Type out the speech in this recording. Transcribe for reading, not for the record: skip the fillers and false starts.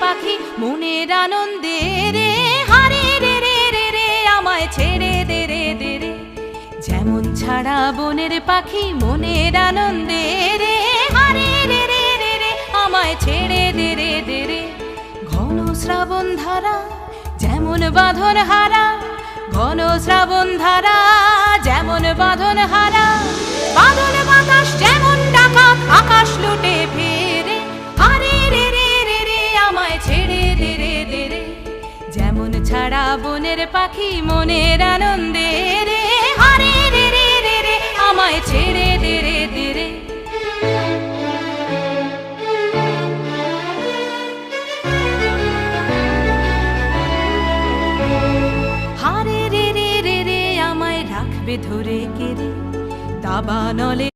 পাখি মনের আনন্দে রে, হারে রে রে রে রে আমায় ছেড়ে দে রে দে রে। যেমন ছাড়া বনের পাখি মনের আনন্দে রে, হারে রে রে রে রে আমায় ছেড়ে দে রে দে রে। ঘন শ্রাবণ ধারা যেমন বাঁধন হারা, ঘন শ্রাবণ ধারা যেমন বাঁধন হারা, বাদল বাতাস যেমন ডাকাত আকাশ লুটে ফেরে, হারে রে রে রে রে আমায় ছেড়ে দে রে দে রে। যেমন ছাড়া বনের পাখি মনের আনন্দে রে, হারে রে রে রে রে আমায় ছেড়ে দে রে দে রে। হারে রে রে রে রে আমায় রাখবে ধরে কেড়ে দাবানলে।